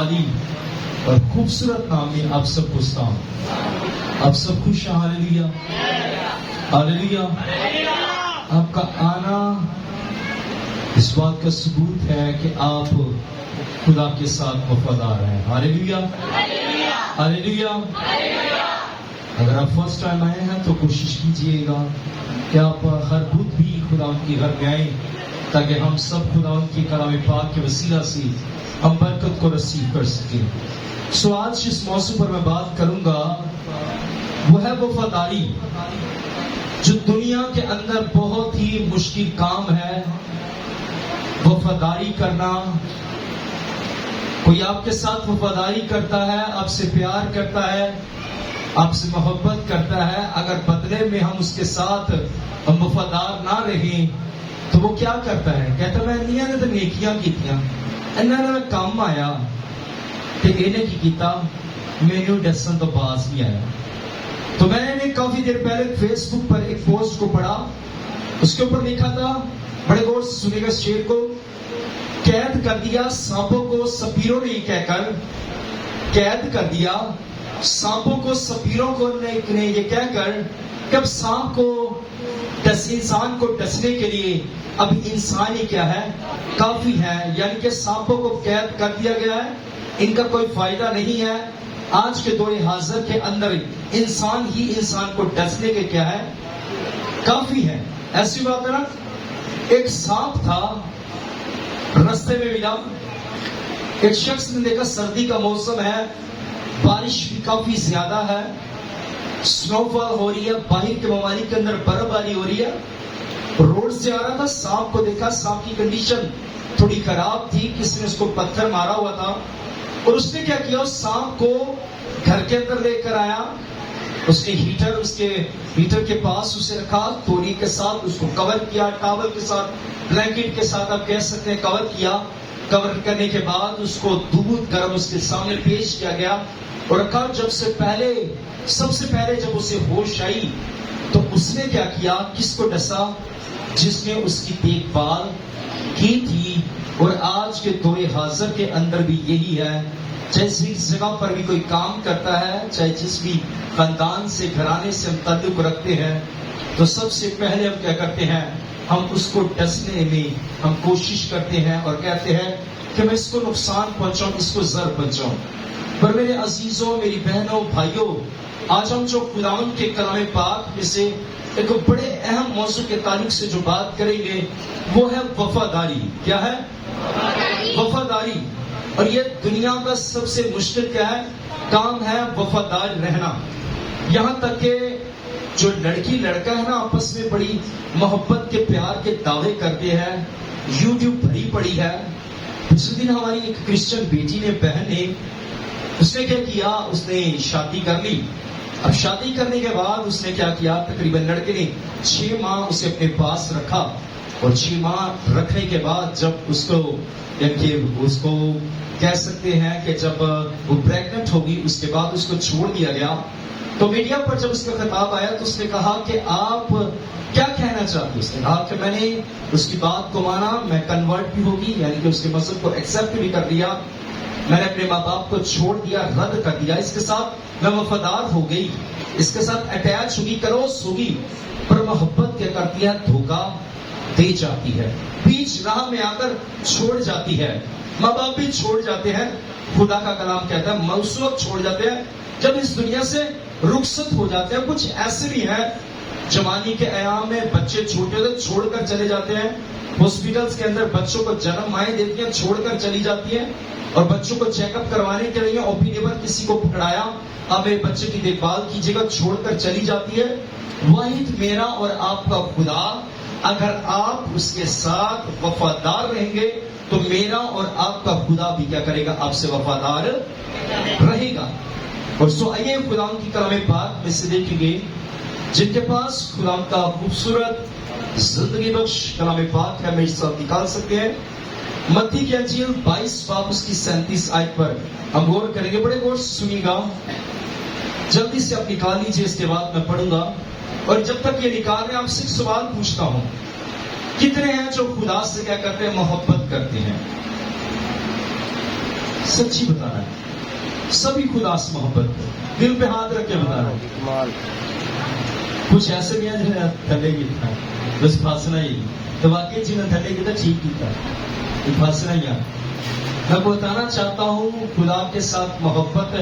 اور خوبصورت نام میں آپ سب کو سلام. آپ سب خوش ہیں؟ ہاللیلویا ہاللیلویا. آپ کا آنا اس بات کا ثبوت ہے کہ آپ خدا کے ساتھ وفادار ہیں. ہاللیلویا ہاللیلویا. اگر آپ فرسٹ ٹائم آئے ہیں تو کوشش کیجئے گا کہ آپ ہر بدھ بھی خدا ان کے گھر میں آئیں تاکہ ہم سب خدا ان کی کلام پاک کے وسیلہ سے ہم برکت کو رسیو کر سکیں. سو آج جس موضوع پر میں بات کروں گا وہ ہے وفاداری، جو دنیا کے اندر بہت ہی مشکل کام ہے. وفاداری کرنا. کوئی آپ کے ساتھ وفاداری کرتا ہے، آپ سے پیار کرتا ہے، آپ سے محبت کرتا ہے، اگر بدلے میں ہم اس کے ساتھ ہم وفادار نہ رہیں تو وہ کیا کرتا ہے؟ کہتا میں نے تو نیکیاں کیتیاں، انہوں نے کام آیا کہ انہیں کی کیتا مینو ڈسن تو باز نہیں آیا. تو میں نے کافی دیر پہلے فیس بک پر ایک پوسٹ کو پڑھا، اس کے اوپر لکھا تھا، بڑے غور سے سنے گا اس شعر کو، قید کر دیا سانپوں کو سپیروں نے کہہ کر، قید کر دیا سانپوں کو سپیروں کو نے یہ کہہ کر کہ اب سانپ کو انسان کو ڈسنے کے لیے اب انسان ہی کیا ہے؟ کافی ہے. یعنی کہ سانپوں کو قید کر دیا گیا ہے، ان کا کوئی فائدہ نہیں ہے. آج کے دور حاضر کے اندر انسان ہی انسان کو ڈسنے کے کیا ہے؟ کافی ہے. ایسی بات ہے نا. ایک سانپ تھا، رستے میں ملا، ایک شخص نے دیکھا سردی کا موسم ہے، بارش بھی کافی زیادہ ہے، سنو فال ہو رہی ہے، باہر کے ممالک کے اندر برف باری ہو رہی ہے. روڈ سے آ رہا تھا، سانپ کو دیکھا، سانپ کی کنڈیشن تھوڑی خراب تھی، کسی نے اس کو پتھر مارا ہوا تھا، اور اس نے کیا کیا؟ اس سانپ کو گھر کے اندر لے کر آیا. اس نے ہیٹر کے پاس اسے رکھا، توری کے ساتھ اس کو کور کیا، ٹاول کے ساتھ، بلینکٹ کے ساتھ آپ کہہ سکتے ہیں کور کیا. کور کرنے کے بعد اس کو دودھ گرم اس کے سامنے پیش کیا گیا اور رکھا. سب سے پہلے جب اسے ہوش آئی تو اس نے کیا کیا؟ کس کو ڈسا؟ جس نے اس کی دیکھ بھال کی تھی. اور آج کے دور حاضر کے اندر بھی یہی ہے. چاہے جس جگہ پر بھی کوئی کام کرتا ہے، چاہے جس بھی خاندان سے، گھرانے سے ہم تعلق رکھتے ہیں، تو سب سے پہلے ہم کیا کرتے ہیں؟ ہم اس کو ڈسنے میں ہم کوشش کرتے ہیں اور کہتے ہیں کہ میں اس کو نقصان پہنچاؤں، اس کو ضرر پہنچاؤں. پر میرے عزیزوں، میری بہنوں، بھائیوں، آج ہم جو خداوند کے کلام پاک میں سے ایک بڑے اہم موضوع کے تعلق سے جو بات کریں گے وہ ہے وفاداری. کیا ہے؟ وفاداری. اور یہ دنیا کا سب سے مشکل کیا ہے؟ کام ہے وفادار رہنا. یہاں تک کہ جو لڑکی لڑکا ہے نا، آپس میں بڑی محبت کے پیار کے دعوے کرتے ہیں، یوٹیوب بھری پڑی ہے. پچھلے دن ہماری ایک کرسچن بیٹی نے، بہن نے، اس نے کیا کیا؟ اس نے شادی کر لی. اب شادی کرنے کے بعد اس نے کیا کیا؟ تقریباً لڑکے نے 6 ماہ اسے اپنے پاس رکھا، اور 6 ماہ رکھنے کے بعد جب اس کو کہہ سکتے ہیں کہ جب وہ پریگننٹ ہوگی، اس کے بعد اس کو چھوڑ دیا گیا. تو میڈیا پر جب اس کا خطاب آیا تو اس نے کہا کہ آپ کیا کہنا چاہتے؟ اس نے کہا کہ میں نے اس کی بات کو مانا، میں کنورٹ بھی ہوگی، یعنی کہ اس کے مذہب کو ایکسپٹ بھی کر لیا، میں نے اپنے ماں باپ کو چھوڑ دیا، رد کر دیا، اس کے ساتھ میں وفادار ہو گئی، اس کے ساتھ اٹیچ ہوگی، کلوز ہوگی. پر محبت کیا کرتی ہے؟ دھوکہ دے جاتی ہے، بیچ راہ میں آ کر چھوڑ جاتی ہے. ماں باپ بھی چھوڑ جاتے ہیں. خدا کا کلام کہتا ہے موسوق چھوڑ جاتے ہیں جب اس دنیا سے رخصت ہو جاتے ہیں. کچھ ایسے بھی ہیں جوانی کے ایام میں بچے چھوٹے ہوتے چھوڑ کر چلے جاتے ہیں. ہاسپٹلس کے اندر بچوں کو جنم مائیں دیتی ہیں، چھوڑ کر چلی جاتی ہیں، اور بچوں کو چیک اپ کروانے کے لیے اوپی کسی کو پکڑایا، اب میرے بچے کی دیکھ بھال کیجیے گا، چھوڑ کر چلی جاتی ہے. واحد میرا اور آپ کا خدا، اگر آپ اس کے ساتھ وفادار رہیں گے تو میرا اور آپ کا خدا بھی کیا کرے گا؟ آپ سے وفادار رہے گا. اور سو آئیے خدا کی کلام پاک میں سے دیکھیں گے جن کے پاس خدا کا خوبصورت زندگی بخش کلام پاک ہے، میرے ساتھ نکال سکتے ہیں. متی کی انجیل 22 باب اس کی 37 آیت پر ہم غور کریں گے. بڑے غور سے سنیے گا، جلدی سے آپ نکال لیجیے، اس کے بعد میں پڑھوں گا. اور جب تک یہ نکال رہے ہیں، آپ سے ایک سوال پوچھتا ہوں، کتنے ہیں جو خدا سے کیا کرتے ہیں؟ محبت کرتے ہیں. سچی بتانا ہے، سبھی خدا سے محبت کرو، دل پہ ہاتھ رکھ کے بتانا ہے۔ کچھ ایسے بھی ہیں جنہیں تھلے کی تھا بس پھنسنا ہی، تو واقعی جنہیں تھلے کی تھا ٹھیک کی تھا، پھنسنا ہی۔ میں بتانا چاہتا ہوں خدا کے ساتھ محبت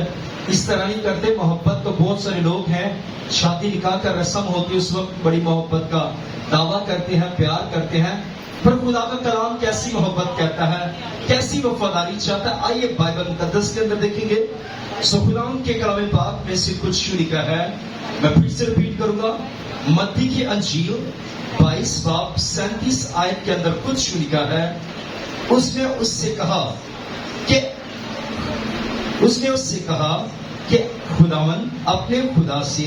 اس طرح نہیں کرتے۔ محبت تو بہت سارے لوگ ہیں، شادی نکاح کا رسم ہوتی ہے اس وقت بڑی محبت کا دعویٰ کرتے ہیں، پیار کرتے ہیں، پر خدا کا کلام کیسی محبت کہتا ہے، کیسی وفاداری چاہتا ہے، آئیے بائبل مقدس کے اندر دیکھیں گے۔ خدا کے کلام پاک میں سے کچھ یوں لکھا ہے، میں پھر سے ریپیٹ کروں گا۔ متی کی انجیل 22 باب 37 آیت کے اندر کچھ یوں لکھا ہے، اس نے اس سے کہا کہ خداوند اپنے خدا سے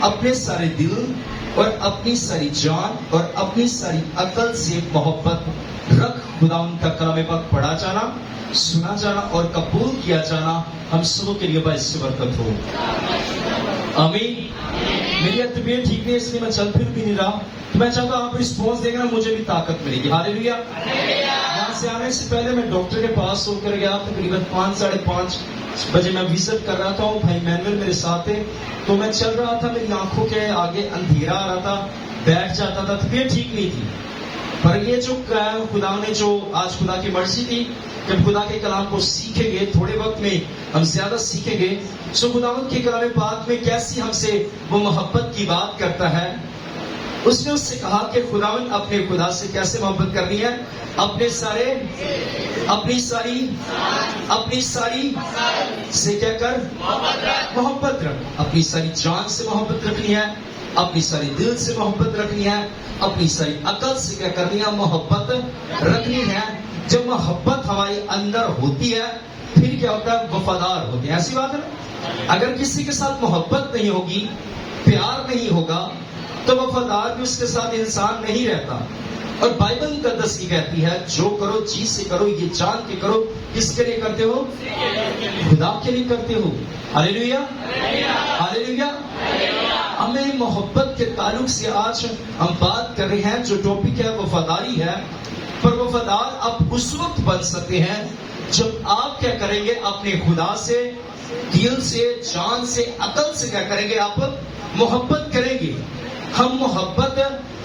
اپنے سارے دل اور اپنی ساری جان اور اپنی ساری عقل سے محبت رکھ۔ خداوند کا کلام پاک پڑھا جانا، سنا جانا اور قبول کیا جانا ہم سب کے لیے باعث برکت ہو، آمین۔ میری طبیعت ٹھیک نہیں، اس لیے میں چل پھر بھی نہیں رہا، تو میں چاہتا ہوں آپ رسپانس دیں گے نا، مجھے بھی طاقت ملے گی۔ ہاللیلویا۔ یہاں سے آنے سے پہلے میں ڈاکٹر کے پاس ہو کر گیا، تقریباً 5 ساڑھے 5 بجے میں وزٹ کر رہا تھا، بھائی مینول میرے ساتھ تھے، تو میں چل رہا تھا، میری آنکھوں کے آگے اندھیرا آ رہا تھا، بیٹھ جاتا تھا، طبیعت ٹھیک نہیں تھی۔ پر یہ جو خدا نے جو آج خدا کی مرضی تھی، جب خدا کے کلام کو سیکھیں گے، تھوڑے وقت میں ہم زیادہ سیکھیں گے، سو خداوند کے کلام پاک میں کیسی ہم سے وہ محبت کی بات کرتا ہے۔ اس نے اس سے کہا کہ خداوند اپنے خدا سے کیسے محبت کرنی ہے، اپنی ساری سے کیا کر محبت رکھ، اپنی ساری جان سے محبت رکھنی ہے، اپنی ساری دل سے محبت رکھنی ہے، اپنی ساری عقل سے کیا کرنی ہے، محبت رکھنی ہے۔ جب محبت ہمارے اندر ہوتی ہے پھر کیا ہوتا ہے، وفادار ہوتے ہیں، ایسی بات ہے نا۔ اگر کسی کے ساتھ محبت نہیں ہوگی، پیار نہیں ہوگا، تو وفادار بھی اس کے ساتھ انسان نہیں رہتا۔ اور بائبل مقدس کی کہتی ہے، جو کرو جی سے کرو، یہ جان کے کرو، کس کے لیے کرتے ہو، خدا کے لیے کرتے ہو۔ ہاللیلویا، ہاللیلویا۔ ہمیں محبت کے تعلق سے آج ہم بات کر رہے ہیں، جو ٹاپک ہے وفاداری ہے۔ پر وفادار آپ اس وقت بن سکتے ہیں جب آپ کیا کریں گے، اپنے خدا سے دل سے، جان سے، عقل سے کیا کریں گے، آپ محبت کریں گے۔ ہم محبت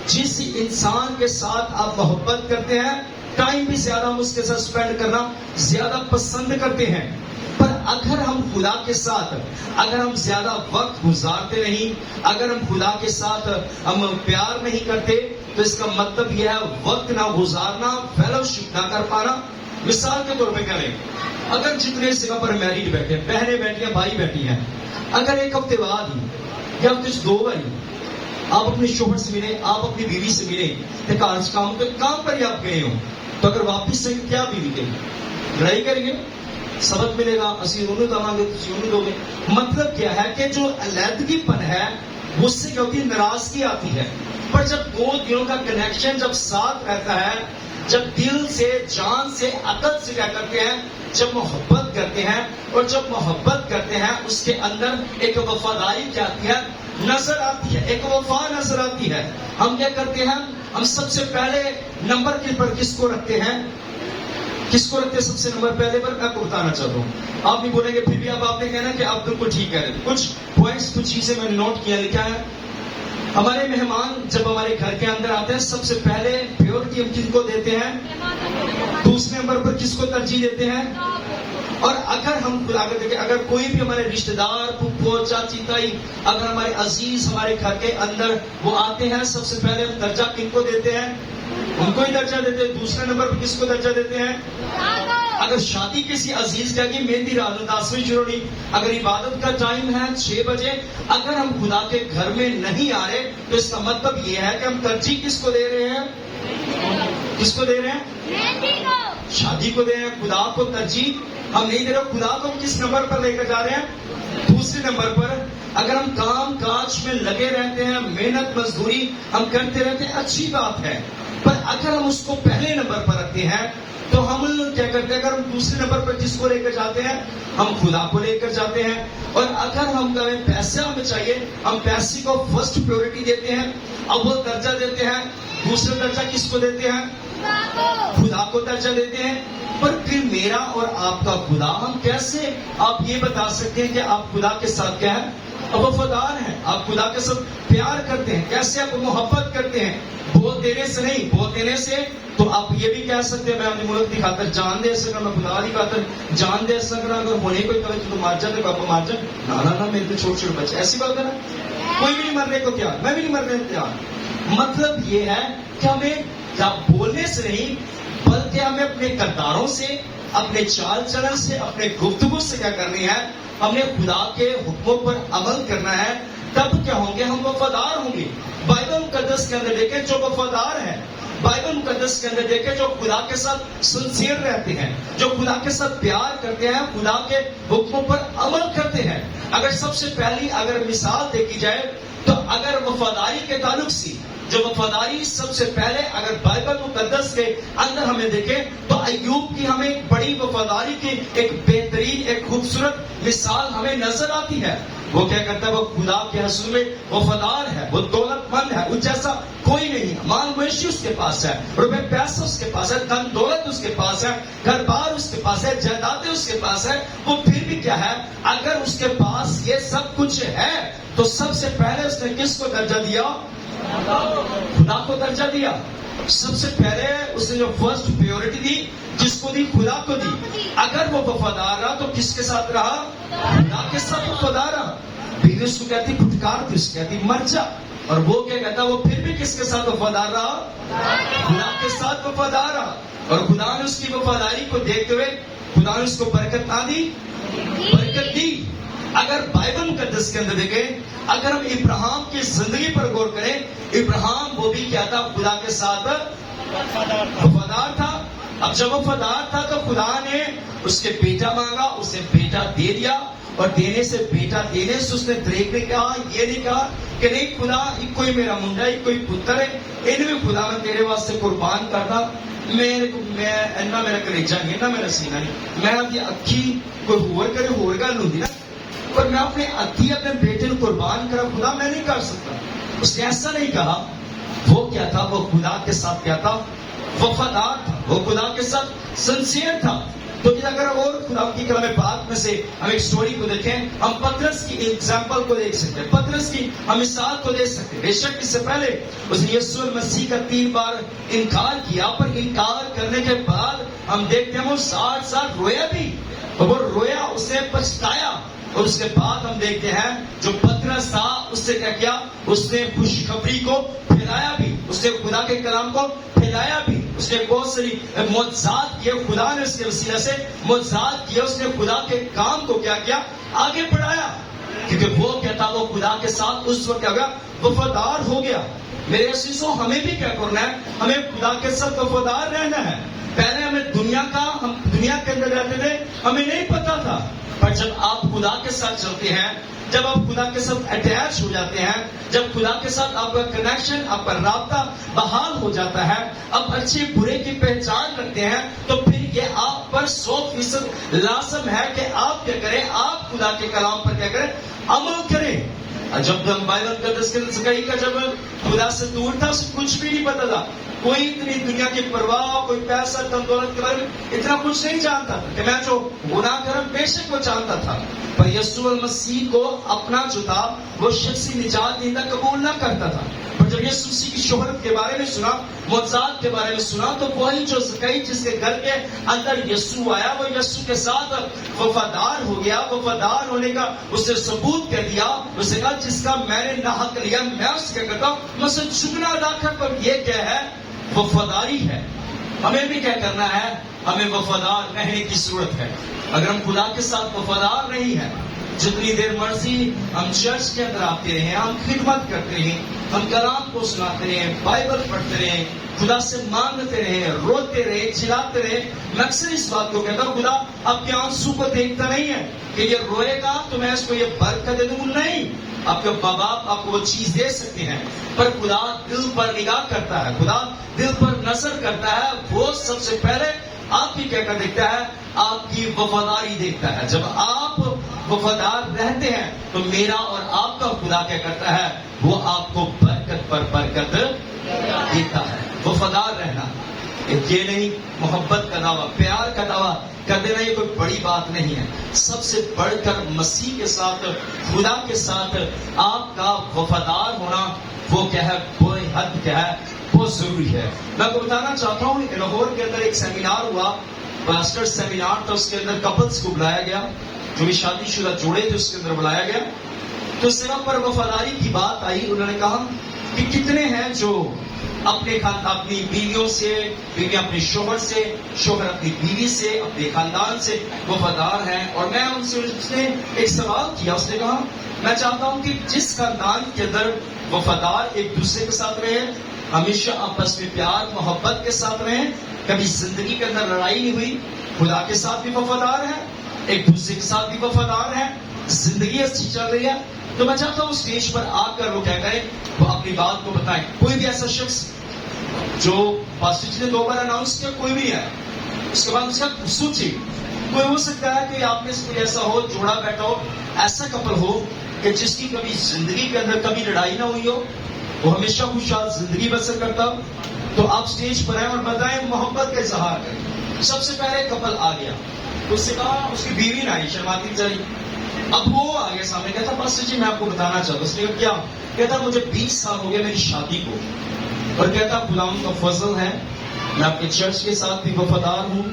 جس انسان کے ساتھ آپ محبت کرتے ہیں، ٹائم بھی زیادہ ہم اس کے ساتھ اسپینڈ کرنا زیادہ پسند کرتے ہیں۔ پر اگر ہم خدا کے ساتھ اگر ہم زیادہ وقت گزارتے نہیں، اگر ہم خدا کے ساتھ ہم پیار نہیں کرتے، تو اس کا مطلب یہ ہے وقت نہ گزارنا، فیلوشپ نہ کر پانا۔ مثال کے طور پہ کریں، اگر جتنے اس جگہ پر میریڈ بیٹھے ہیں، بہنیں بیٹھی ہیں، بھائی بیٹھی ہیں، اگر ایک ہفتے بعد ہی یا ہفتے سے 2 بار ہی آپ اپنے شوہر سے ملیں، آپ اپنی بیوی سے ملیں، کام پر ہی آپ گئے ہوں، تو اگر واپس سے کیا بیوی کہیں لڑائی کریں گے، سبق ملے گا، اسی انہوں دیں گے، تسی انہوں دو گے۔ مطلب کیا ہے کہ جو علیحدگی پن ہے اس سے کیا ہوتی ہے، ناراضگی آتی ہے۔ پر جب 2 دلوں کا کنیکشن جب ساتھ رہتا ہے، جب دل سے، جان سے، عقل سے کیا کرتے ہیں، جب محبت کرتے ہیں، اور جب محبت کرتے ہیں اس کے اندر ایک وفاداری کیا آتی ہے، نظر آتی ہے، ایک وفا نظر آتی ہے۔ ہم کیا کرتے ہیں، ہم سب سے پہلے نمبر کے پر کس کو رکھتے ہیں، کس کو رکھتے ہیں سب سے نمبر پہلے پر؟ میں آپ کو بتانا چاہتا ہوں، آپ بھی بولیں گے پھر بھی اب آپ نے کہنا کہ آپ بالکل ٹھیک کہہ رہے ہیں۔ کچھ پوائنٹس، کچھ چیزیں میں نے نوٹ کیا، لکھا ہے۔ ہمارے مہمان جب ہمارے گھر کے اندر آتے ہیں، سب سے پہلے پیورٹی ہم کن کو دیتے ہیں، دوسرے نمبر پر کس کو ترجیح دیتے ہیں؟ اور اگر ہم خدا کے دیکھیں، اگر کوئی بھی ہمارے رشتہ دار، پھپھو، چاچی، تائی، اگر ہمارے عزیز ہمارے گھر کے اندر وہ آتے ہیں، سب سے پہلے ہم درجہ کن کو دیتے ہیں؟ ان کو ہی درجہ دیتے ہیں۔ دوسرے نمبر پر کس کو درجہ دیتے ہیں؟ اگر شادی کسی عزیز کا کی، مہندی رات 10 شروع نہیں، اگر عبادت کا ٹائم ہے 6 بجے، اگر ہم خدا کے گھر میں نہیں آ رہے، تو اس کا مطلب یہ ہے کہ ہم ترجیح کس کو دے رہے ہیں؟ کس کو دے رہے ہیں؟ شادی کو دے رہے ہیں، خدا کو ترجیح ہم نہیں دے رہے۔ خدا کو ہم کس نمبر پر لے کر جا رہے ہیں؟ دوسرے نمبر پر۔ اگر ہم کام کاج میں لگے رہتے ہیں، محنت مزدوری ہم کرتے رہتے ہیں، اچھی بات ہے، پر اگر ہم اس کو پہلے نمبر پر رکھتے ہیں تو ہم کیا کرتے ہیں، اگر ہم دوسرے نمبر پر کس کو لے کر جاتے ہیں؟ ہم خدا کو لے کر جاتے ہیں۔ اور اگر ہم کہیں پیسے ہمیں چاہیے، ہم پیسے کو فرسٹ پیورٹی دیتے ہیں، اول درجہ دیتے ہیں۔ دوسرا درجہ کس کو دیتے ہیں؟ خدا کو درجہ دیتے ہیں۔ پر پھر میرا اور آپ کا خدا، ہم کیسے آپ یہ بتا سکتے ہیں کہ آپ خدا کے ساتھ کیا ہے؟ وفادار ہیں، آپ خدا کے ساتھ پیار کرتے ہیں، کیسے آپ محبت کرتے ہیں؟ بول دینے سے نہیں، بول دینے سے تو آپ یہ بھی کہہ سکتے ہیں میں اپنے ملک کی خاطر جان دے سکتا، میں خدا کی خاطر جان دے سکتا، اگر ہونے کوئی کبھی تو مار جاتے پاپا مار جائے، نہ میرے تو چھوٹے چھوٹے بچے، ایسی بات ہے نا، کوئی بھی نہیں مرنے کو تیار، میں بھی نہیں مرنے کو تیار۔ مطلب یہ ہے کہ ہمیں بولنے سے نہیں بلکہ ہمیں اپنے کرداروں سے، اپنے چال چلن سے، اپنے گفتگو سے کیا کرنی ہے؟ ہم نے خدا کے حکموں پر عمل کرنا ہے، تب کیا ہوں گے؟ ہم وفادار ہوں گے۔ بائبل مقدس کے اندر دیکھیں جو وفادار ہیں، بائبل مقدس کے اندر دیکھیں جو خدا کے ساتھ سنسیئر رہتے ہیں، جو خدا کے ساتھ پیار کرتے ہیں، خدا کے حکموں پر عمل کرتے ہیں۔ اگر سب سے پہلی اگر مثال دیکھی جائے تو اگر وفاداری کے تعلق سے، جو وفاداری سب سے پہلے اگر بائبل مقدس کے اندر ہمیں دیکھیں تو ایوب کی ہمیں ایک بڑی وفاداری کی ایک بہترین ایک خوبصورت مثال ہمیں نظر آتی ہے۔ وہ کیا کرتا ہے؟ وہ خدا کے حضور میں وفادار ہے، وہ دولت مند ہے، اس جیسا کوئی نہیں ہے، مال مویشی اس کے پاس ہے، روپے پیسہ اس کے پاس ہے، دھن دولت اس کے پاس ہے، گھر بار اس کے پاس ہے، جائیدادیں اس کے پاس ہے، وہ پھر بھی کیا ہے؟ اگر اس کے پاس یہ سب کچھ ہے تو سب سے پہلے اس نے کس کو درجہ دیا؟ خدا کو درجہ دیا۔ سب سے پہلے اس نے جو فرسٹ پیورٹی دی، جس کو دی؟ خدا کو دی۔ اگر وہ وفادار رہا تو کس کے ساتھ رہا؟ خدا کے ساتھ وفادار رہا۔ بیوی اس کو کہتی پھٹکار تھی، اس کو کہتی مر جا، اور وہ کیا کہتا؟ وہ پھر بھی کس کے ساتھ وفادار رہا؟ خدا کے ساتھ وفادار رہا۔ اور خدا نے اس کی وفاداری کو دیکھتے ہوئے خدا نے اس کو برکت نہ دی؟ برکت دی۔ اگر بائبل مقدس کے اندر دیکھیں، اگر ہم ابراہیم کی زندگی پر غور کریں، ابراہیم وہ بھی کیا تھا؟ خدا کے ساتھ وفادار تھا۔ اب جب وفادار تھا تو خدا نے اس کے بیٹا مانگا، اسے بیٹا دے دیا، اور دینے سے بیٹا دینے سے اس نے دیکھ نے کہا، یہ نہیں کہا کہ نہیں خدا یہ کوئی میرا منڈا ہے، کوئی پتر ہے، ان میں خدا میں تیرے واسطے قربان کرنا، میرا کلیجہ نہیں، نہ میرا سینہ نہیں، میں اب یہ اکھی کوئی ہور کرے ہور گل ہوتی نا، پر میں اپنے اکھی اپنے بیٹے کو قربان کرا، خدا میں نہیں کر سکتا۔ اس نے ایسا نہیں کہا۔ وہ کیا تھا؟ وہ خدا کے ساتھ کیا تھا؟ وفادار تھا، وہ خدا کے ساتھ سنسیئر تھا۔ تو اگر اور خدا کی کلام پاک میں سے ہم ایک سٹوری کو دیکھیں، ہم پترس کی ایگزامپل کو دیکھ سکتے ہیں، پترس کی ہم مثال کو دیکھ سکتے ہیں۔ بے شک اس سے پہلے اس نے یسوع مسیح کا 3 بار انکار کیا، پر انکار کرنے کے بعد ہم دیکھتے ہیں وہ 60 سال رویا بھی، اور وہ رویا، اس نے پچھتایا، اور اس کے بعد ہم دیکھتے ہیں جو پترس تھا اس سے کیا کیا؟ اس نے خوشخبری کو پھیلایا بھی، اس نے خدا کے کلام کو پھیلایا بھی، اس نے بہت ساری معجزات کیے، خدا نے اس کے وسیلہ سے معجزات کیے، اس نے خدا کے کام کو کیا کیا؟ آگے بڑھایا، کیونکہ وہ کیا تھا؟ وہ خدا کے ساتھ اس وقت کیا گیا؟ وفادار ہو گیا۔ میرے عزیزوں، ہمیں بھی کیا کرنا ہے؟ ہمیں خدا کے ساتھ وفادار رہنا ہے۔ پہلے ہم دنیا کے اندر رہتے تھے، ہمیں نہیں پتا تھا، پر جب آپ خدا کے ساتھ چلتے ہیں، جب آپ خدا کے ساتھ اٹیچ ہو جاتے ہیں، جب خدا کے ساتھ آپ کا کنیکشن، آپ کا رابطہ بحال ہو جاتا ہے، اب اچھے برے کی پہچان رکھتے ہیں، تو پھر یہ آپ پر 100% لازم ہے کہ آپ کیا کریں؟ آپ خدا کے کلام پر کیا کریں؟ عمل کریں۔ جب ہم بائبل مقدس کے زکریا کا جب خدا سے دور تھا، اسے کچھ بھی نہیں پتا تھا، کوئی اتنی دنیا کی پرواہ، کوئی پیسہ دن دولت کے بارے میں اتنا کچھ نہیں جانتا تھا کہ میں جو گناہ کروں، بے شک وہ جانتا تھا، پر یسوع مسیح کو اپنا جو تھا وہ شخصی نجات دہندہ قبول نہ کرتا تھا۔ پر جب یسوع مسیح کی شہرت کے بارے میں سنا، معجزات کے بارے میں سنا، تو وہی جو زکریا جس کے گھر کے اندر یسوع آیا، وہ یسوع کے ساتھ وفادار ہو گیا۔ وفادار ہونے کا اسے ثبوت کر دیا، اسے کہا جس کا میں نے نہ حق لیا میں اس کیا کرتا ہوں؟ میں اسے شکریہ ادا کرتا ہوں۔ یہ کیا ہے؟ وفاداری ہے۔ ہمیں بھی کیا کرنا ہے؟ ہمیں وفادار رہنے کی ضرورت ہے۔ اگر ہم خدا کے ساتھ وفادار نہیں ہیں، جتنی دیر مرضی ہم چرچ کے اندر آتے رہیں، ہم خدمت کرتے رہیں، ہم کلام کو سناتے رہیں، بائبل پڑھتے رہیں، خدا سے مانگتے رہیں، روتے رہیں، چلاتے رہیں، میں اکثر اس بات کو کہتا ہوں، خدا آپ کے آنسو کو دیکھتا نہیں ہے کہ یہ روئے گا تو میں اس کو یہ برکت دے دوں، نہیں۔ آپ کے ماں باپ آپ کو وہ چیز دے سکتے ہیں، پر خدا دل پر نگاہ کرتا ہے، خدا دل پر نظر کرتا ہے۔ وہ سب سے پہلے آپ کی کیا کر دیکھتا ہے؟ آپ کی وفاداری دیکھتا ہے۔ جب آپ وفادار رہتے ہیں تو میرا اور آپ کا خدا کیا کرتا ہے؟ وہ آپ کو برکت پر برکت دیتا ہے۔ وفادار رہنا یہ نہیں محبت کا دعویٰ، پیار کا دعویٰ کر دینا یہ کوئی بڑی بات نہیں ہے. سب سے بڑھ کر مسیح کے ساتھ، خدا کے ساتھ آپ کا وفادار ہونا وہ کیا ہے، بے حد کیا ہے، بہت ضروری ہے. میں آپ کو بتانا چاہتا ہوں لاہور کے اندر ایک سیمینار ہوا، پاسٹر سیمینار تھا. اس کے اندر کپلز کو بلایا گیا، جو بھی شادی شدہ جوڑے تھے اس کے اندر بلایا گیا. تو صرف پر وفاداری کی بات آئی. انہوں نے کہا کہ کتنے ہیں جو اپنی بیویوں سے، بیوی اپنے شوہر سے، شوہر اپنی بیوی سے، اپنے خاندان سے وفادار ہیں. اور میں ان سے اس نے ایک سوال کیا. اس نے کہا میں چاہتا ہوں کہ جس خاندان کے اندر وفادار ایک دوسرے کے ساتھ رہے، ہمیشہ آپس میں پیار محبت کے ساتھ رہے، کبھی زندگی کے اندر لڑائی نہیں ہوئی، خدا کے ساتھ بھی وفادار ہے، ایک دوسرے کے ساتھ بھی وفادار ہے، زندگی اچھی چل رہی ہے، تو میں چاہتا ہوں اسٹیج پر آ کر وہ کیا کریں، وہ اپنی بات کو بتائیں. کوئی بھی ایسا شخص جو پاسٹر جی نے 2 بار اناؤنس کیا، کوئی بھی ہے، اس کے بعد اس کا سوچی. کوئی ہو سکتا ہے کہ آپ میں سے کوئی ایسا ہو، جوڑا بیٹھا ہو، ایسا کپل ہو کہ جس کی کبھی زندگی کے اندر کبھی لڑائی نہ ہوئی ہو، وہ ہمیشہ خوشحال زندگی بسر کرتا ہو. تو آپ اسٹیج پر ہیں اور بتائیں، محبت کا اظہار کریں. سب سے پہلے کپل آ گیا. اس سے کہا، اس کی بیوی نہ آئی، شرماتی چلی. اب وہ آگے سامنے کہتا پاسٹر جی میں آپ کو بتانا چاہتا ہوں. اس نے کہا کیا؟ کہتا مجھے 20 سال ہو گئے میری شادی کو، اور کہتا غلام کا فضل ہے، میں آپ کے چرچ کے ساتھ بھی وفادار ہوں،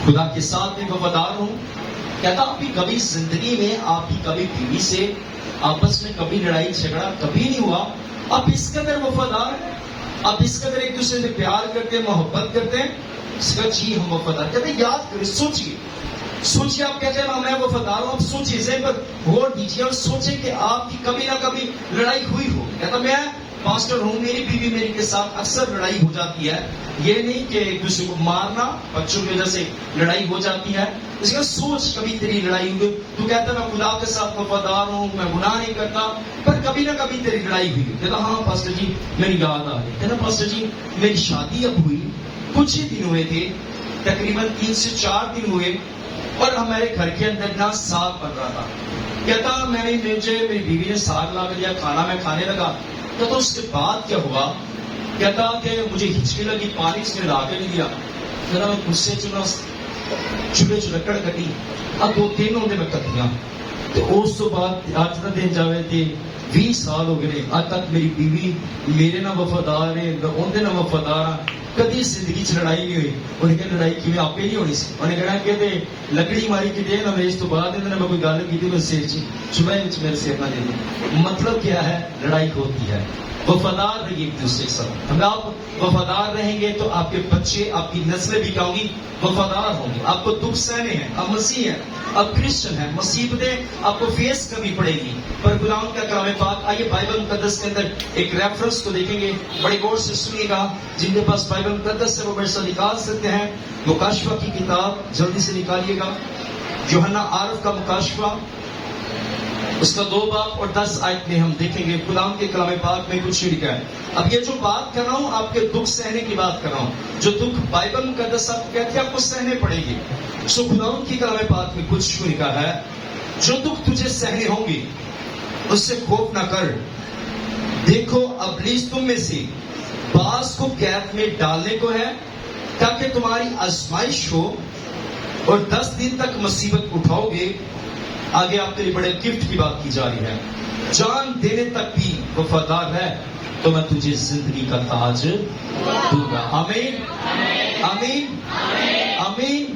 خدا کے ساتھ بھی وفادار ہوں. کہتا آپ کی کبھی زندگی میں، آپ کی کبھی بیوی سے آپس میں کبھی لڑائی جھگڑا کبھی نہیں ہوا، آپ اس قدر وفادار ہیں، آپ اس قدر ایک دوسرے سے پیار کرتے ہیں، محبت کرتے ہیں. اس کا جی ہم وفادار. کہتے یاد کریں، سوچیے آپ کہتے ہیں میں وفادار ہوں. آپ سوچیے، ذہن پر غور دیجیے اور سوچیں کہ آپ کی کبھی نہ کبھی لڑائی ہوئی ہو. کہتا میں پاسٹر ہوں، میری بیوی میری کے ساتھ اکثر لڑائی ہو جاتی ہے. یہ نہیں کہ ایک دوسرے کو مارنا، بچوں کی وجہ سے لڑائی ہو جاتی ہے. اس کا سوچ کبھی تیری لڑائی ہوئی تو کہتا میں خدا کے ساتھ وفادار ہوں، میں گناہ نہیں کرتا، پر کبھی نہ کبھی تیری لڑائی ہوئی. کہتا ہاں پاسٹر جی میری یاد آ گئی. کہتا پاسٹر جی میری شادی اب ہوئی، کچھ ہی دن ہوئے تھے، تقریباً 3 سے 4 دن ہوئے، اور ہمارے گھر کے اندر نہ ساگ بن رہا تھا. کہتا میری بیوی نے ساگ لا کر دیا، کھانا میں کھانے لگا. کہتا اس کے بعد کیا ہوا؟ کہتا کہ مجھے ہچکی لگی، پانی اس نے لا کے نہیں دیا. کہتا میں غصے چولہے لکڑ کٹی. اب 2-3 ہوتے میں کٹیاں. تو اس تو بعد آج کا دن جاوے تھے 20 سال ہو گئے، آج تک میری بیوی میرے نہ وفادار ہے، اندر نہ وفادار ہاں. کدی زندگی چ لڑائی نہیں ہوئی. انہیں کہ لڑائی کی آپ ہی نہیں ہونی سی. انہیں کہنا کہ لکڑی ماری کی دے نہ اس تو بعد میں کوئی گل کی تھی سر چی صبح میرے سر نہ دے دیں. مطلب کیا ہے؟ لڑائی ہوتی ہے. وفادار رہیے ایک دوسرے کے ساتھ. اگر آپ وفادار رہیں گے تو آپ کے بچے، آپ کی نسلیں بھی کہوں گی وفادار ہوں گے. آپ کو دکھ سہنے ہیں، آپ مسیح ہیں، آپ کرسچن ہیں، مصیبتیں آپ کو فیس کرنی پڑے گی، پر غلام کا کلام پاک. آئیے بائبل مقدس کے اندر ایک ریفرنس کو دیکھیں گے، بڑے غور سے سنیے گا. جن کے پاس بائبل مقدس سے وہ میرے ساتھ نکال سکتے ہیں. مکاشفہ کی کتاب جلدی سے نکالیے گا. یوحنا عارف کا مکاشفہ، اس کا 2 باب اور 10 آیت میں ہم دیکھیں گے غلام کے کلام پاک میں کچھ لکھا ہے. اب یہ جو بات کر رہا ہوں آپ کے دکھ سہنے کی بات کر رہا ہوں. جو دکھ بائبل مقدس آپ کہتے ہیں آپ کو سہنے پڑے گی. سو غلام کی کلام پاک میں کچھ لکھا ہے، جو دکھ تجھے سہنے ہوں گی اس سے خوف نہ کر. دیکھو ابلیس تم میں سے بعض کو قید میں ڈالنے کو ہے تاکہ تمہاری آزمائش ہو، اور 10 دن تک مصیبت اٹھاؤ گے. آگے آپ کے لیے بڑے گفٹ کی بات کی جا رہی ہے. جان دینے تک بھی وفادار ہے تو میں تجھے زندگی کا تاج دوں گا. آمین آمین آمین.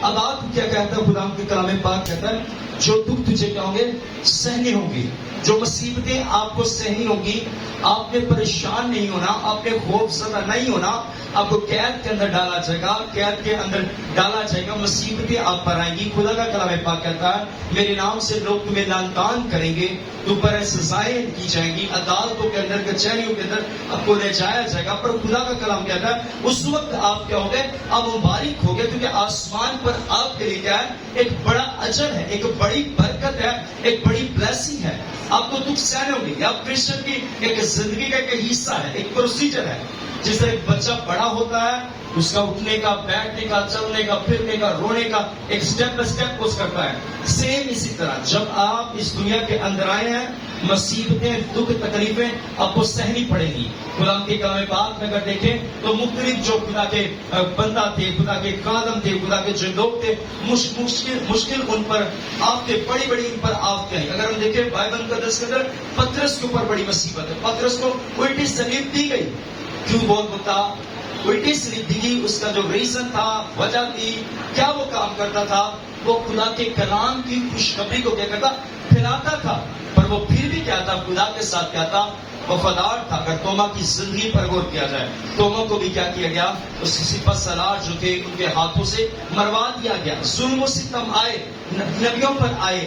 اب آپ کیا کہتا ہے؟ خدا کے کلام پاک کہتا ہے جو دکھ تجھے کیا ہوں گے؟ سہنے ہوں گے. جو مصیبتیں آپ کو سہنی ہوں گی، آپ نے پریشان نہیں ہونا، آپ نے خوف زدہ نہیں ہونا. آپ کو قید کے اندر ڈالا جائے گا، قید کے اندر ڈالا جائے گا. مصیبتیں آپ پر آئیں گی. خدا کا کلام پاک کہتا ہے میرے نام سے لوگ تمہیں لعن طعن کریں گے، تم پر سزائیں کی جائیں گی، عدالتوں کے اندر، کچہریوں کے اندر آپ کو لے جایا جائے گا. پر خدا کا کلام کہتا ہے اس وقت آپ کیا ہو گئے؟ آپ مبارک ہو گئے، کیونکہ آسمان پر آپ کے لیے کیا ہے؟ ایک بڑا اجر ہے، ایک بڑی برکت ہے، ایک بڑی بلیسنگ ہے. آپ کو دکھ سہنے ہوں گے. آپ کرسچن کی ایک زندگی کا ایک حصہ ہے، ایک پروسیجر ہے. جس طرح ایک بچہ بڑا ہوتا ہے، اس کا اٹھنے کا، بیٹھنے کا، چلنے کا، پھرنے کا، رونے کا ایک سٹیپ بائی سٹیپ کورس کرتا ہے. سیم اسی طرح جب آپ اس دنیا کے اندر آئے ہیں، مصیبتیں، دکھ، تکلیفیں آپ کو سہنی پڑیں گی. خدا کے کلام پاک میں اگر دیکھیں تو مختلف جو خدا کے بندہ تھے، خدا کے خادم تھے، خدا کے جو لوگ تھے، مشکل ان پر آپ کے بڑی بڑی ان پر آفتیں آئی. اگر ہم دیکھیں بائبل مقدس کے اندر پترس کے اوپر بڑی مصیبت ہے. پترس کو الٹی سلیب دی گئی. کیوں بہت بتا الٹی سلیب دی گئی؟ اس کا جو ریزن تھا، وجہ تھی، کیا وہ کام کرتا تھا؟ وہ خدا کے کلام کی خوشخبری کو کیا کرتا؟ پھیلاتا تھا. پر وہ پھر بھی کیا تھا؟ خدا کے ساتھ کیا تھا؟ وفادار تھا. اگر توما کی زندگی پر غور کیا جائے، توما کو بھی کیا کیا گیا؟ اس کی سپہ سالار جو تھے ان کے ہاتھوں سے مروا دیا گیا. ظلم و ستم آئے، نبیوں پر آئے،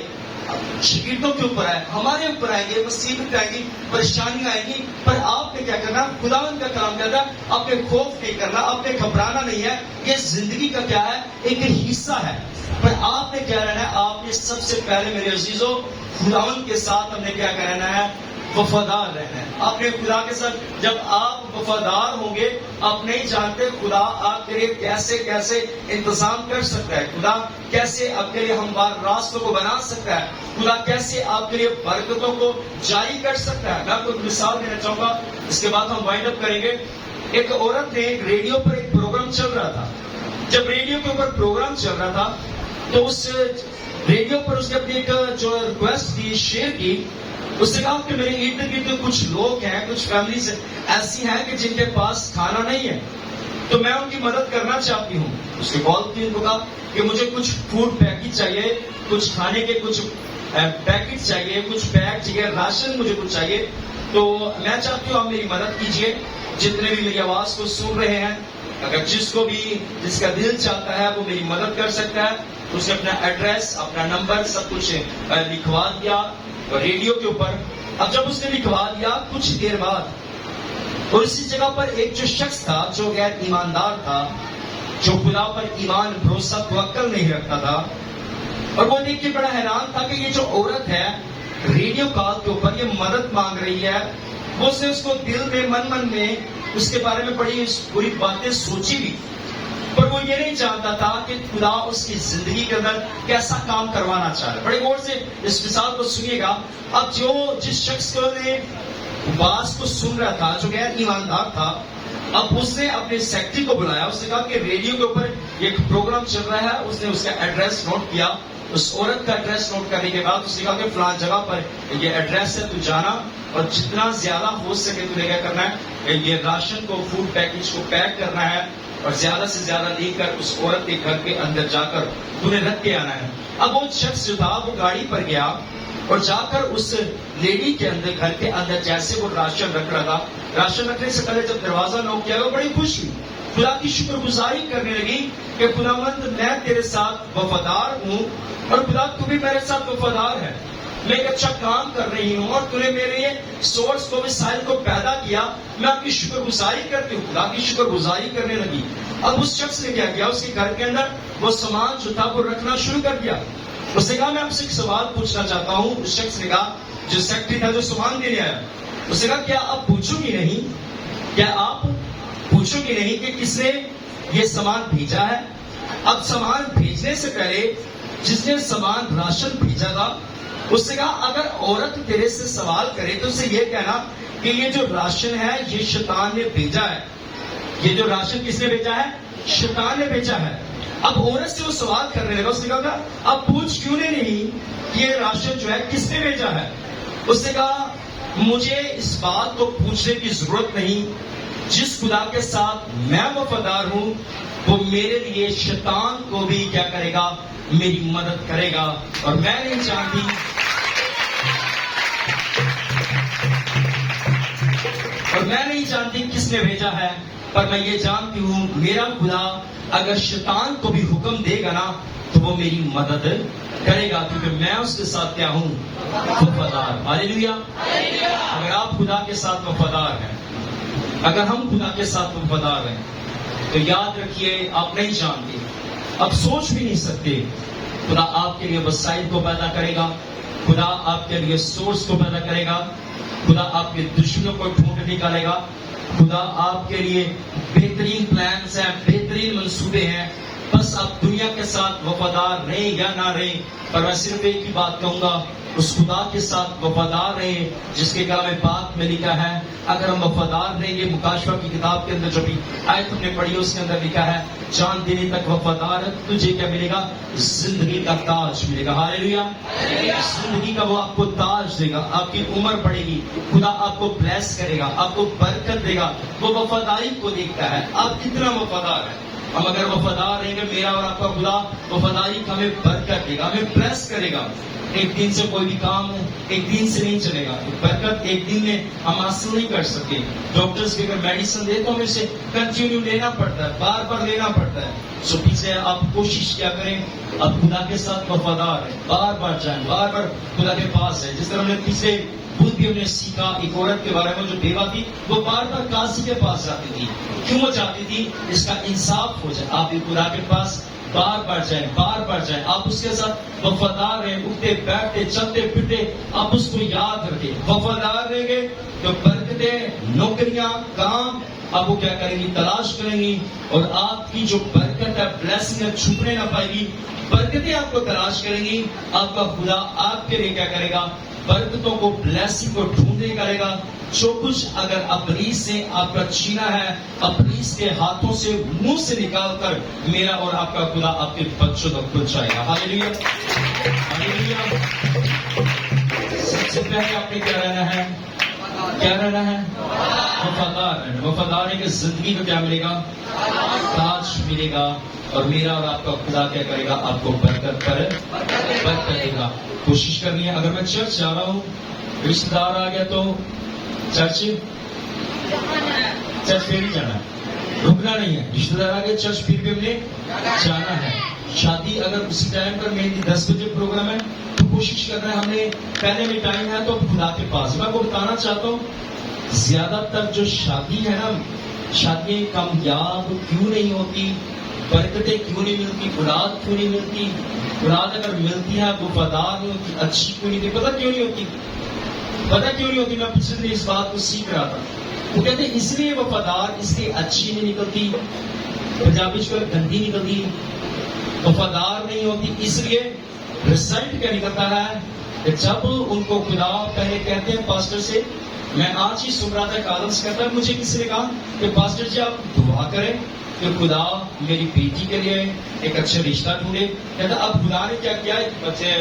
شاگردوں کے اوپر آئے، ہمارے اوپر آئیں گے، مصیبت آئیں گی، پریشانیاں آئیں گی. پر آپ نے کیا کرنا؟ خداوند کا کلام کہتا ہے آپ نے خوف نہیں کرنا، آپ نے گھبرانا نہیں ہے. یہ زندگی کا کیا ہے؟ ایک حصہ ہے. پر آپ نے کیا رہنا ہے؟ آپ نے سب سے پہلے میرے عزیزوں خداوند کے ساتھ ہم نے کیا رہنا ہے؟ وفادار رہنا ہے. آپ نے خدا کے ساتھ جب آپ وفادار ہوں گے، آپ نہیں جانتے خدا آپ کے لیے کیسے کیسے انتظام کر سکتا ہے. خدا کیسے آپ کے لیے ہموار راستوں کو بنا سکتا ہے. خدا کیسے آپ کے لیے برکتوں کو جاری کر سکتا ہے. میں آپ کو ایک مثال دینا چاہوں گا، اس کے بعد ہم وائنڈ اپ کریں گے. ایک عورت نے ریڈیو پر ایک پروگرام چل رہا تھا. جب ریڈیو کے اوپر پروگرام چل رہا تھا تو اس ریڈیو پر اس نے اپنی ایک جو ریکویسٹ کی، شیئر کی. اس نے کہا کہ میرے ارد گرد کچھ لوگ ہیں، کچھ فیملیز ایسی ہیں کہ جن کے پاس کھانا نہیں ہے، تو میں ان کی مدد کرنا چاہتی ہوں. اس نے کال کی، ان کو کہا کہ مجھے کچھ فوڈ پیکٹ چاہیے، کچھ کھانے کے کچھ پیکٹ چاہیے، کچھ بیگ چاہیے، راشن مجھے کچھ چاہیے. تو میں چاہتی ہوں آپ میری مدد کیجیے. جتنے بھی میری آواز کو سن رہے ہیں، اگر جس کا دل چاہتا ہے وہ میری مدد کر سکتا ہے. اس نے اپنا ایڈریس، اپنا نمبر سب کچھ لکھوا دیا ریڈیو کے اوپر. اب جب اس نے لکھوا دیا، کچھ دیر بعد اور اسی جگہ پر ایک جو شخص تھا جو غیر ایماندار تھا، جو خدا پر ایمان، بھروسہ، توکل نہیں رکھتا تھا، اور وہ دیکھ کے بڑا حیران تھا کہ یہ جو عورت ہے ریڈیو کال کے اوپر یہ مدد مانگ رہی ہے. وہ اس کو دل میں من میں اس کے بارے میں بڑی بری باتیں سوچی بھی، پر وہ یہ نہیں جانتا تھا کہ خدا اس کی زندگی کے اندر کیسا کام کروانا چاہ رہا ہے. بڑے غور سے اس مثال کو سنیے گا. اب جس شخص کو نے بات کو سن رہا تھا، جو غیر ایماندار تھا، اب اس نے اپنے سیکرٹری کو بلایا. اس نے کہا کہ ریڈیو کے اوپر ایک پروگرام چل رہا ہے. اس نے اس کا ایڈریس نوٹ کیا. اس عورت کا ایڈریس نوٹ کرنے کے بعد اس نے کہا کہ فلاں جگہ پر یہ ایڈریس ہے، تو جانا اور جتنا زیادہ ہو سکے تو کیا کرنا ہے؟ یہ راشن کو، فوڈ پیکج کو پیک کرنا ہے اور زیادہ سے زیادہ لے کر اس عورت کے گھر کے اندر جا کر انہیں رکھ کے آنا ہے. اب وہ شخص جو تھا وہ گاڑی پر گیا اور جا کر اس لیڈی کے اندر، گھر کے اندر جیسے وہ راشن رکھ رہا تھا، راشن رکھنے سے پہلے جب دروازہ نوک کیا وہ بڑی خوش ہوئی. خدا کی شکر گزاری کرنے لگی کہ خداوند میں تیرے ساتھ وفادار ہوں اور خدا تو بھی میرے ساتھ وفادار ہے. میں ایک اچھا کام کر رہی ہوں اور تو نے میرے یہ سورس کو، وسائل کو پیدا کیا. میں آپ کی شکر گزاری کرتی ہوں. خدا کی شکر گزاری کرنے لگی. اب اس شخص نے کیا کیا؟ اس کے گھر کے اندر وہ سامان جو تھا وہ رکھنا شروع کر دیا. اس نے کہا میں آپ سے ایک سوال پوچھنا چاہتا ہوں. اس شخص نے کہا، جو سیکرٹری تھا جو سامان دینے آیا، اس نے کہا کیا آپ پوچھو گی نہیں؟ کیا آپ پوچھو گی نہیں کہ کس نے یہ سامان بھیجا ہے؟ اب سامان بھیجنے سے پہلے جس نے سامان راشن بھیجا تھا، اس نے کہا اگر عورت تیرے سے سوال کرے تو اسے یہ کہنا کہ یہ جو راشن ہے یہ شیطان نے بھیجا ہے. یہ جو راشن کس نے بھیجا ہے؟ شیطان نے بھیجا ہے. اب عورت سے وہ سوال کرنے لگا. اس نے کہا اب پوچھ کیوں نہیں کہ یہ راشن جو ہے کس نے بھیجا ہے؟ اس نے کہا مجھے اس بات کو پوچھنے کی ضرورت نہیں. جس خدا کے ساتھ میں وفادار ہوں وہ میرے لیے شیطان کو بھی کیا کرے گا؟ میری مدد کرے گا. اور میں نہیں چاہتی کس نے بھیجا ہے، پر میں یہ جانتی ہوں میرا خدا اگر شیطان کو بھی حکم دے گا نا تو وہ میری مدد کرے گا، کیونکہ میں اس کے ساتھ کیا ہوں؟ وفادار. ہاللیلویا. اگر آپ خدا کے ساتھ وفادار ہیں، اگر ہم خدا کے ساتھ وفادار ہیں، تو یاد رکھیے آپ نہیں جانتے، آپ سوچ بھی نہیں سکتے، خدا آپ کے لیے وسائل کو پیدا کرے گا. خدا آپ کے لیے سورس کو پیدا کرے گا. خدا آپ کے دشمنوں کو ڈھونڈ نکالے گا. خدا آپ کے لیے بہترین پلانز ہیں، بہترین منصوبے ہیں. بس اب دنیا کے ساتھ وفادار رہیں یا نہ رہیں، پر میں صرف ایک ہی بات کہوں گا، اس خدا کے ساتھ وفادار رہیں جس کے کلام پاک میں لکھا ہے اگر ہم وفادار رہیں گے، مکاشفہ کی کتاب کے اندر جو بھی آیت ہم نے پڑھی اس کے اندر لکھا ہے چاند دینے تک وفادار ہے، تجھے کیا ملے گا؟ زندگی کا تاج ملے گا۔ ہاللیلویا! زندگی کا وہ آپ کو تاج دے گا، آپ کی عمر بڑھے گی، خدا آپ کو بلیس کرے گا، آپ کو برکت دے گا۔ وہ وفاداری کو دیکھتا ہے آپ کتنا وفادار ہے۔ ہم اگر وفادار رہیں گے، میرا اور آپ کا خدا وفاداری کا ہمیں برکت دے گا، ہمیں بلیس کرے گا۔ ایک دن سے کوئی بھی کام ایک دن سے نہیں چلے گا، برکت ایک دن میں ہم حاصل نہیں کر سکتے۔ ڈاکٹرز بھی اگر میڈیسن دے تو ہمیں اسے کنٹینیو لینا پڑتا ہے، بار بار لینا پڑتا ہے۔ سو پیچھے آپ کوشش کیا کریں، اب خدا کے ساتھ وفادار ہیں، بار بار جائیں، بار بار خدا کے پاس ہے۔ جس طرح ہم نے پیچھے خود بھی ہم نے سیکھا ایک عورت کے بارے میں جو بیوہ تھی، وہ بار بار قاضی کے پاس جاتی تھی۔ کیوں وہ چاہتی تھی؟ اس کا انصاف ہو جائے۔ آپ بھی خدا کے پاس بار بار جائیں، بار بار جائیں، آپ اس کے ساتھ وفادار رہیں، اٹھتے بیٹھتے چلتے پھرتے آپ اس کو یاد رکھیں۔ وفادار رہیں گے تو برکتیں، نوکریاں، کام آپ وہ کیا کریں گی؟ تلاش کریں گی، اور آپ کی جو برکت ہے، بلیسنگ ہے، چھپنے نہ پائے گی۔ برکتیں آپ کو تلاش کریں گی، آپ کا خدا آپ کے لیے کیا کرے گا؟ برکتوں کو، بلیسنگ کو ڈھونڈے کرے گا۔ جو کچھ اگر ابلیس سے آپ کا چھینا ہے، ابلیس کے ہاتھوں سے، منہ سے نکال کر میرا اور آپ کا خدا آپ کے بچوں تک پہنچائے گا۔ ہاللیلویا! ہاللیلویا! سب سے پہلے آپ نے کیا رہنا ہے؟ کیا رہنا ہے؟ وفادار رہنا۔ وفادار ہے کہ زندگی کو کیا ملے گا؟ تاج ملے گا، اور میرا اور آپ کا خدا کیا کرے گا؟ آپ کو برکت پر برکت دے گا۔ کوشش کرنی ہے، اگر میں چرچ جا رہا ہوں، رشتہ دار آ گیا تو چرچ پھر ہی جانا ہے، رکنا نہیں ہے۔ رشتہ دار آ گیا، چرچ پھر بھی ہم نے جانا ہے۔ شادی اگر اسی ٹائم پر میری 10 بجے پروگرام ہے تو کوشش کرنا ہے، ہم نے پہلے میں ٹائم ہے تو خدا کے پاس۔ میں کو بتانا چاہتا ہوں، زیادہ تر جو شادی ہے نا، شادیاں کامیاب کیوں نہیں ہوتی؟ برکتیں کیوں نہیں ملتی؟ اولاد کیوں نہیں ملتی؟ اولاد اگر ملتی ہے وفادار نہیں ہوتی، اچھی کیوں نہیں ہوتی؟ پتہ کیوں نہیں ہوتی؟ پتہ کیوں نہیں ہوتی؟ میں پچھلے دن اس بات کو سیکھ رہا تھا۔ وہ کہتے ہیں اس لیے وفادار، اس لیے اچھی نہیں نکلتی، پنجابی کو گندی نکلتی، وفادار نہیں ہوتی، اس لیے رزلٹ کیا نکلتا ہے کہ جب ان کو خدا پہلے کہتے ہیں پاسٹر سے، میں آج ہی سن رہا تھا کہ آدم سے کہتا ہے، مجھے کسی نے کہا کہ پاسٹر جی آپ دعا کریں کہ خدا میری بیٹی کے لیے ایک اچھا رشتہ ڈھونڈے۔ کہتا اب خدا نے کیا کیا، ایک بچے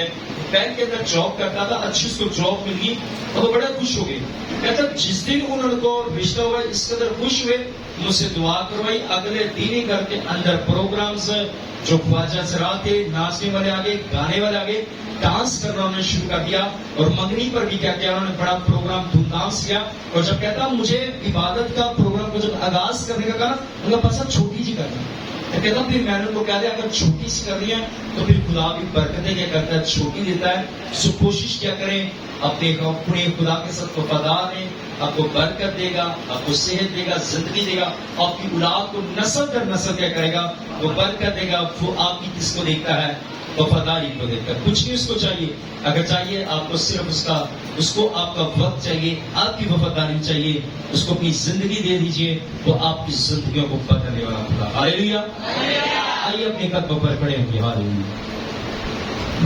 بینک کے اندر جاب کرتا تھا، اچھی اس کو جاب مل گئی اور وہ بڑا خوش ہو گئے۔ کہتا جس دن انہوں کو رشتہ ہوا اس قدر خوش ہوئے، مجھ سے دعا کروائی، اگلے دن ہی گھر کے اندر پروگرامز جو خواجہ سرات تھے، ناچنے والے آگے، گانے والے آگے، ڈانس کرنا انہوں نے شروع کر دیا، اور منگنی پر بھی کیا کیا انہوں نے بڑا پروگرام دھوم دھام سے کیا۔ اور جب کہتا مجھے عبادت کا پروگرام کو جب آغاز کرنے کا کہا، ان کا پاسا چھوٹی جی کرنا، تو کہتا پھر میں نے ان کو کہہ دیا اگر چھوٹی سی کرنی ہے تو پھر خدا بھی برکتیں کیا کرتا ہے؟ چھوٹی دیتا ہے۔ سو کوشش کیا کریں، اپنے خدا کے ساتھ وفادار ہیں، آپ کو برکت دے گا، آپ کو صحت دے گا، زندگی دے گا، آپ کی اولاد کو نسل در نسل کیا کرے گا؟ وہ برکت دے گا۔ وہ آپ کی کس کو دیکھتا ہے؟ وفاداری کو دیکھتا ہے۔ کچھ نہیں اس کو چاہیے، اگر چاہیے آپ کو صرف اس کو آپ کا وقت چاہیے، آپ کی وفاداری چاہیے، اس کو اپنی زندگی دے دیجئے، تو آپ کی زندگیوں کو بدلنے والا خدا۔ ہاللیلویا! آئیے اپنے قدموں پر کھڑے ہوں گے۔ ہاللیلویا!